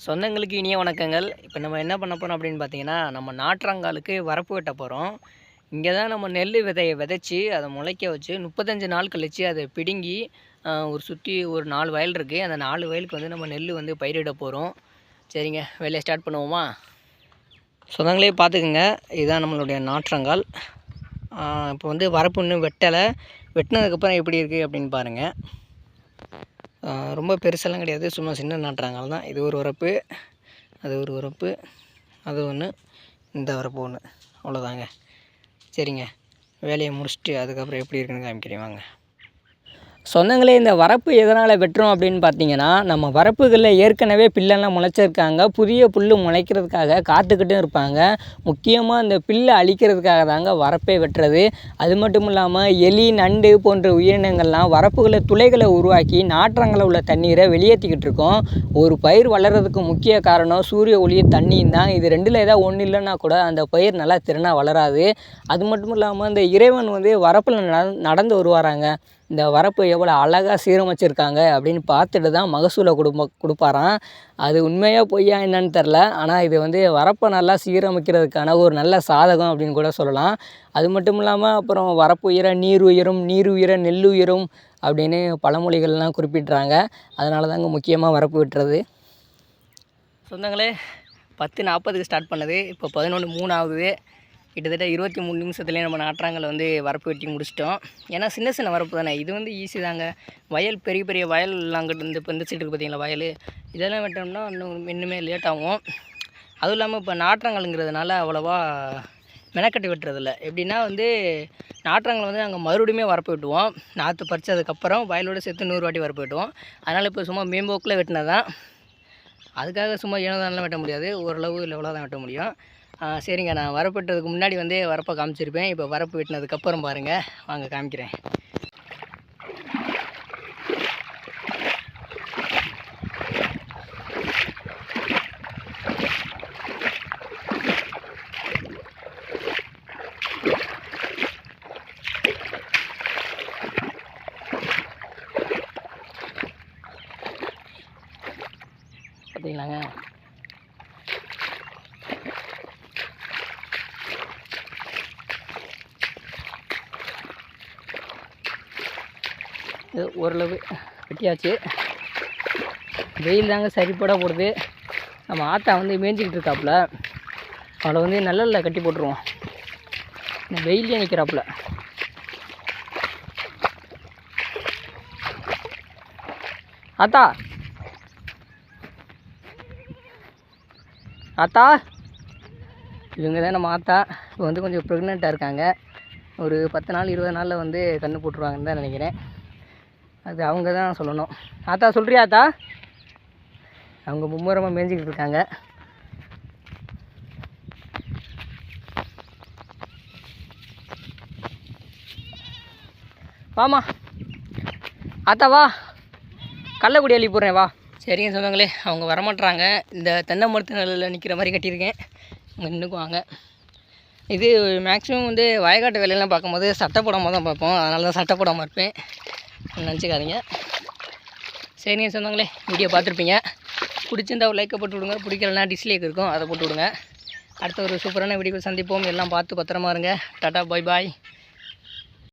சொந்தங்களுக்கு இனிய வணக்கங்கள். இப்போ நம்ம என்ன பண்ண போகிறோம் அப்படின்னு பார்த்தீங்கன்னா, நம்ம நாற்றங்காலுக்கு வரப்பு வெட்ட போகிறோம். இங்கே தான் நம்ம நெல் விதைய விதைச்சி அதை முளைக்க வச்சு 35 நாள் கழித்து அதை பிடுங்கி ஒரு சுற்றி ஒரு 4 வயல் இருக்குது. அந்த 4 வயலுக்கு வந்து நம்ம நெல் வந்து பயிரிட போகிறோம். சரிங்க, வேலையை ஸ்டார்ட் பண்ணுவோமா? சொந்தங்களே பார்த்துக்குங்க, இதுதான் நம்மளுடைய நாற்றங்கால். இப்போ வந்து வரப்பு இன்னும் வெட்டலை. வெட்டினதுக்கப்புறம் எப்படி இருக்குது அப்படின்னு பாருங்கள். ரொம்ப பெருசெல்லாம் கிடையாது, சும்மா சின்ன நாற்றங்கால் தான். இது ஒரு வரப்பு, அது ஒரு வரப்பு, அது ஒன்று, இந்த வரப்பு ஒன்று, அவ்வளோதாங்க. சரிங்க, வேலையை முடிச்சுட்டு அதுக்கப்புறம் எப்படி இருக்குன்னு காமிக்கிறேன் வாங்க. சொந்தங்களே, இந்த வரப்பு எதனால் வெட்டுறோம் அப்படின்னு பார்த்தீங்கன்னா, நம்ம வரப்புகளில் ஏற்கனவே பில்லெல்லாம் முளைச்சிருக்காங்க. புதிய புல் முளைக்கிறதுக்காக காத்துக்கிட்டும் இருப்பாங்க. முக்கியமாக இந்த பில்லை அழிக்கிறதுக்காக தாங்க வரப்பே வெட்டுறது. அது மட்டும் இல்லாமல் எலி, நண்டு போன்ற உயிரினங்கள்லாம் வரப்புகளில் துளைகளை உருவாக்கி நாற்றங்களில் உள்ள தண்ணீரை வெளியேற்றிக்கிட்டு இருக்கோம். ஒரு பயிர் வளர்கிறதுக்கு முக்கிய காரணம் சூரிய ஒளியும் தண்ணியும் தான். இது ரெண்டில் ஏதாவது ஒன்று இல்லைன்னா கூட அந்த பயிர் நல்லா திறனாக வளராது. அது மட்டும் இல்லாமல் இந்த இறைவன் வந்து வரப்பில் நடந்து வருவாராங்க. இந்த வரப்பு எவ்வளோ அழகாக சீரமைச்சிருக்காங்க அப்படின்னு பார்த்துட்டு தான் மகசூலை கொடுப்பாராம். அது உண்மையாக பொய்யா என்னன்னு தெரில. ஆனால் இது வந்து வரப்பை நல்லா சீரமைக்கிறதுக்கான ஒரு நல்ல சாதகம் அப்படின்னு கூட சொல்லலாம். அது மட்டும் இல்லாமல் அப்புறம் வரப்பு உயர நீர் உயரும், நீர் உயர நெல் உயரும் அப்படின்னு பழமொழிகள்லாம் குறிப்பிட்றாங்க. அதனால தாங்க முக்கியமாக வரப்பு வெட்டுறது. சொந்தங்களே, 10:40க்கு ஸ்டார்ட் பண்ணது, இப்போ 11:03 ஆகுது. கிட்டத்தட்ட 23 நிமிஷத்துலேயே நம்ம நாற்றாங்கல் வந்து வரப்பு வெட்டி முடிச்சிட்டோம். ஏன்னா சின்ன சின்ன வரப்பு தானே, இது வந்து ஈஸி தாங்க. வயல் பெரிய பெரிய வயல் அங்கிட்டு இப்போ இந்த சைடு பார்த்தீங்களா வயல், இதெல்லாம் வெட்டோம்னா இன்னுமே லேட் ஆகும். அதுவும் இல்லாமல் இப்போ நாற்றாங்கல்ங்கிறதுனால அவ்வளோவா மெனக்கட்டு வெட்டுறதில்ல. எப்படின்னா வந்து நாற்றாங்கல் வந்து நாங்கள் மறுபடியுமே வரப்பு வெட்டுவோம். நாற்று பறிச்சதுக்கப்புறம் வயலோடு சேர்த்து 100 வாட்டி வரப்பு வெட்டுவோம். அதனால் இப்போ சும்மா மேம்போக்கில் வெட்டினது தான். அதுக்காக சும்மா ஏனோதானெலாம் வெட்ட முடியாது, ஓரளவு லெவலாக தான் வெட்ட முடியும். சரிங்க, நான் வரப்பு வெட்டுறதுக்கு முன்னாடி வந்து வரப்பை காமிச்சிருப்பேன். இப்போ வரப்பு வெட்டினதுக்கப்புறம் பாருங்கள், வாங்க காமிக்கிறேன். பார்த்தீங்களாங்க, ஓரளவு வெட்டியாச்சு. வெயில் தாங்க சரிப்பட போடுது. நம்ம ஆத்தா வந்து மேய்ஞ்சிக்கிட்டு இருக்காப்புல, அவளை வந்து நல்ல கட்டி போட்டுருவோம். இந்த வெயிலே நிற்கிறாப்புல. ஆத்தா, ஆத்தா, இவங்க தான் நம்ம ஆத்தா. இப்போ வந்து கொஞ்சம் ப்ரெக்னெண்ட்டாக இருக்காங்க. ஒரு 10 நாள் 20 நாளில் வந்து கன்று போட்டுருவாங்கன்னு தான் நினைக்கிறேன். அது அவங்க தான் சொல்லணும். ஆத்தா சொல்கிறியா ஆத்தா? அவங்க மும்முரமாக மேய்ஞ்சிக்கிட்டு இருக்காங்க. வாமா ஆத்தா, வா, கள்ளக்குடி அள்ளி போடுறேன் வா. சரிங்க சொந்தங்களே, அவங்க வரமாட்டுறாங்க. இந்த தென்னை மரத்து நிழலில் நிற்கிற மாதிரி கட்டியிருக்கேன், அவங்க நின்றுக்குவாங்க. இது மேக்ஸிமம் வந்து வயக்காட்டு வேலையெல்லாம் பார்க்கும்போது சட்டை போடாமல் தான் பார்ப்போம். அதனால தான் சட்டை போடாமல் இருப்பேன், நினச்சிக்காதீங்க. சரிங்க சொந்தங்களே, வீடியோ பார்த்துருப்பீங்க. பிடிச்சிருந்தா ஒரு லைக்கை போட்டு விடுங்க, பிடிக்கலனா டிஸ்லைக் இருக்கும், அதை போட்டு விடுங்க. அடுத்த ஒரு சூப்பரான வீடியோ சந்திப்போம். எல்லாம் பார்த்து பத்திரமா இருங்க. டாட்டா, பாய் பாய்.